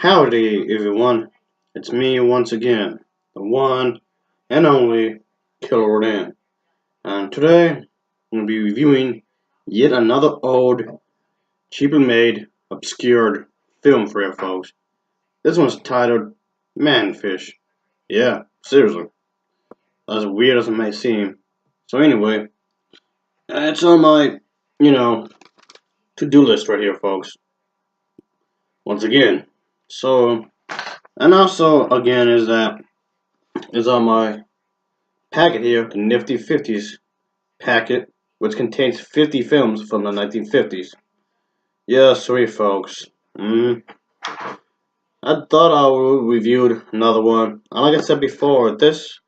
Howdy, everyone. It's me once again, the one and only Killer Rodan. And today, I'm going to be reviewing yet another old, cheaply made, obscured film for you folks. This one's titled Manfish. Yeah, seriously. As weird as it may seem. So anyway, it's on my, you know, to-do list right here, folks. Once again. So, and also, again, is on my packet here, the Nifty 50s packet, which contains 50 films from the 1950s. Yeah, sorry, folks. I thought I would review another one. And like I said before, this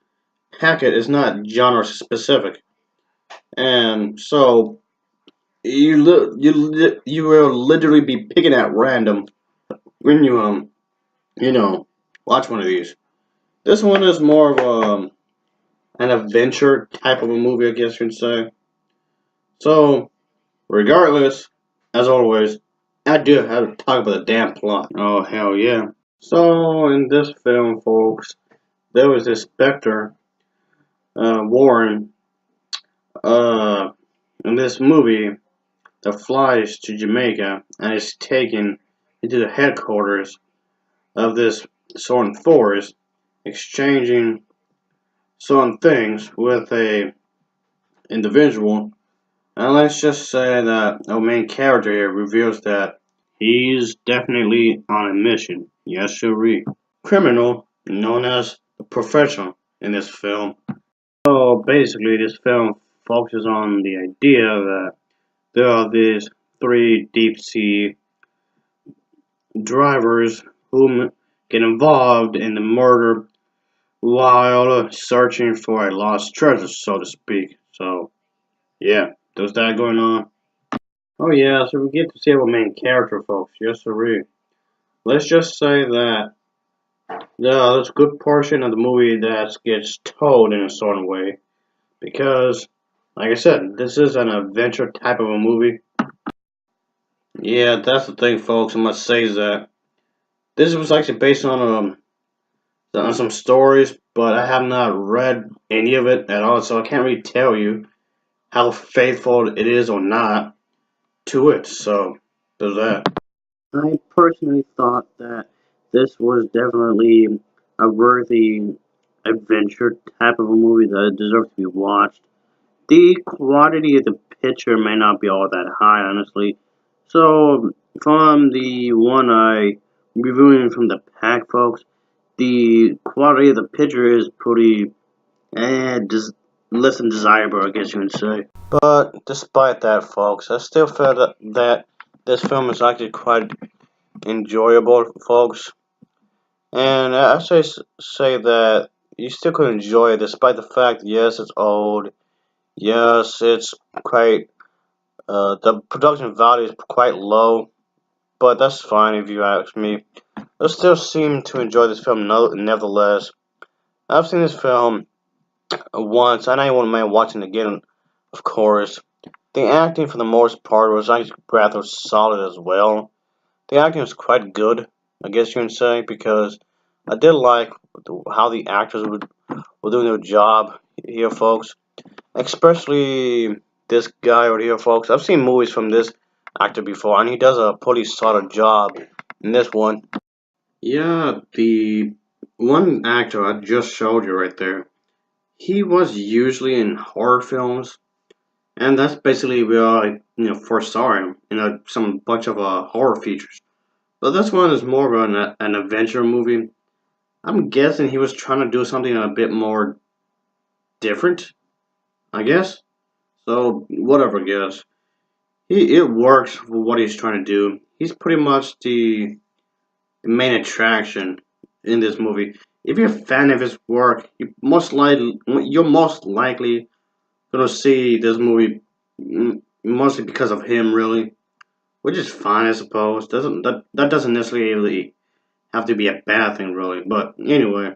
packet is not genre specific, and so you will literally be picking at random when you know watch one of these. This one is more of an adventure type of a movie, I guess you'd say. So regardless, as always, I do have to talk about the damn plot. Oh, hell yeah. So, in this film, folks, there was this Spectre, Warren, uh, in this movie that flies to Jamaica and is taken into the headquarters of this certain forest, exchanging certain things with a individual. And let's just say that our main character here reveals that he's definitely on a mission. Yes, sirree. Criminal known as the professional in this film. So basically, this film focuses on the idea that there are these three deep sea drivers who get involved in the murder while searching for a lost treasure, so to speak. So, yeah, there's that going on. Oh yeah, so we get to see our main character, folks. Yes, sir. Let's just say that there's a good portion of the movie that gets told in a certain way because, like I said, this is an adventure type of a movie. Yeah, that's the thing, folks. I must say is that this was actually based on some stories, but I have not read any of it at all, so I can't really tell you how faithful it is or not to it. So there's that. I personally thought that this was definitely a worthy adventure type of a movie that deserves to be watched. The quality of the picture may not be all that high, honestly. So, from the one I reviewing from the pack, folks, the quality of the picture is pretty less than desirable, I guess you would say. But despite that, folks, I still feel that this film is actually quite enjoyable, folks. And I say that you still could enjoy it despite the fact, yes, it's old. Yes, it's quite. The production value is quite low, but that's fine if you ask me. I still seem to enjoy this film nevertheless. I've seen this film once, and I wouldn't mind watching it again, of course. The acting, for the most part, was actually rather solid as well. The acting was quite good, I guess you can say, because I did like how the actors were doing their job here, folks. Especially this guy right here, folks. I've seen movies from this actor before, and he does a pretty solid job in this one. Yeah, the one actor I just showed you right there, he was usually in horror films, and that's basically where I, first saw him in some bunch of horror features. But this one is more of an adventure movie. I'm guessing he was trying to do something a bit more different, I guess. So whatever, I guess. It works for what he's trying to do. He's pretty much the main attraction in this movie. If you're a fan of his work, you're most likely gonna see this movie mostly because of him, really, which is fine, I suppose. Doesn't that doesn't necessarily have to be a bad thing, really. But anyway,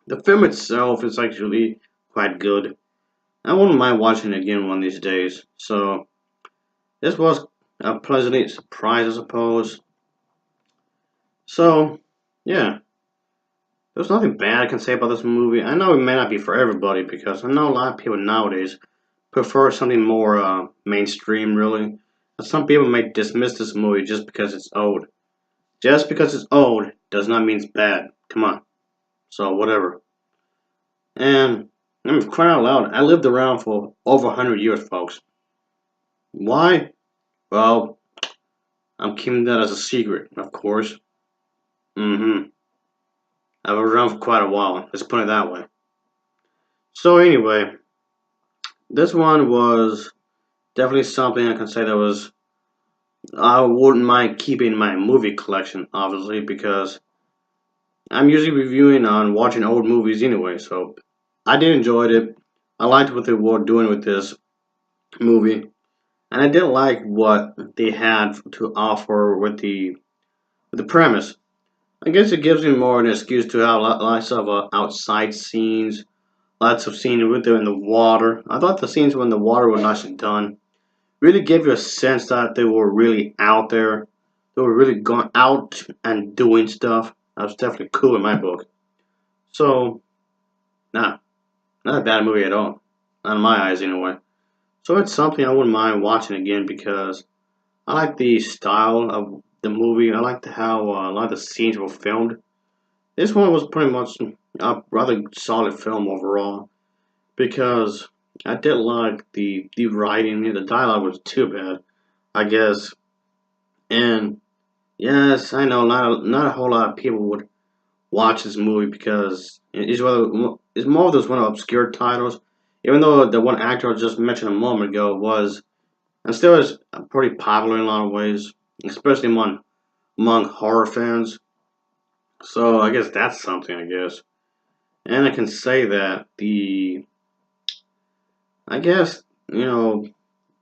the film itself is actually quite good. I wouldn't mind watching it again one of these days. So this was a pleasant surprise, I suppose. So, yeah, there's nothing bad I can say about this movie. I know it may not be for everybody because I know a lot of people nowadays prefer something more mainstream, really. And some people may dismiss this movie just because it's old. Just because it's old does not mean it's bad. Come on. So, whatever. And, I mean, crying out loud, I lived around for over 100 years, folks. Why? Well, I'm keeping that as a secret, of course. Mm-hmm. I've been around for quite a while. Let's put it that way. So anyway, this one was definitely something I can say that was I wouldn't mind keeping in my movie collection, obviously, because I'm usually reviewing on watching old movies anyway. So I did enjoy it. I liked what they were doing with this movie, and I did like what they had to offer with the premise. I guess it gives me more an excuse to have lots of outside scenes, lots of scenes with them in the water. I thought the scenes when the water were nicely done. Really gave you a sense that they were really out there. They were really going out and doing stuff. That was definitely cool in my book. So, nah, not a bad movie at all. Not in my eyes, anyway. So it's something I wouldn't mind watching again because I like the style of the movie. I liked how a lot of the scenes were filmed. This one was pretty much a rather solid film overall because I did like the writing. The dialogue was too bad, I guess. And yes, I know not a whole lot of people would watch this movie because it's more of those one of obscure titles. Even though the one actor I just mentioned a moment ago was and still is pretty popular in a lot of ways, especially among horror fans. So I guess that's something. I guess, and I can say that I guess the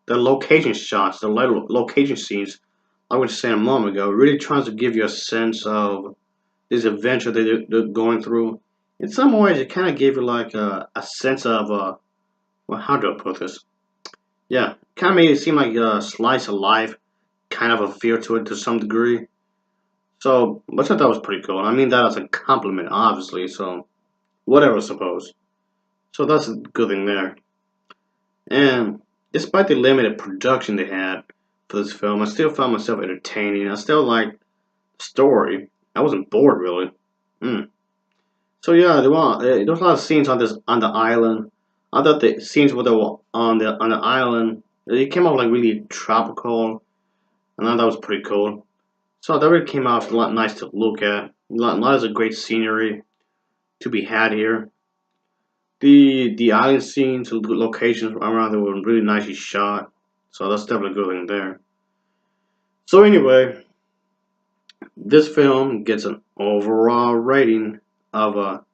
location shots, the location scenes I was saying a moment ago, really tries to give you a sense of this adventure they're going through. In some ways, it kind of gave you like a sense of well, how do I put this? Yeah, kind of made it seem like a slice of life, kind of a feel to it to some degree. So, which I thought was pretty cool. I mean that as a compliment, obviously. So, whatever, I suppose. So that's a good thing there. And despite the limited production they had for this film, I still found myself entertaining. I still liked the story. I wasn't bored really. Mm. So yeah, there was a lot of scenes on the island. I thought the scenes with the on the island it came out like really tropical, and I thought that was pretty cool. So that really came out a lot nice to look at. Lot of great scenery to be had here. The island scenes, the locations around there were really nicely shot. So that's definitely a good thing there. So anyway, this film gets an overall rating of a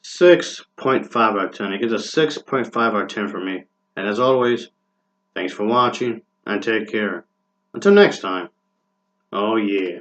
6.5 out of 10. It gets a 6.5 out of 10 for me. And as always, thanks for watching and take care. Until next time. Oh yeah.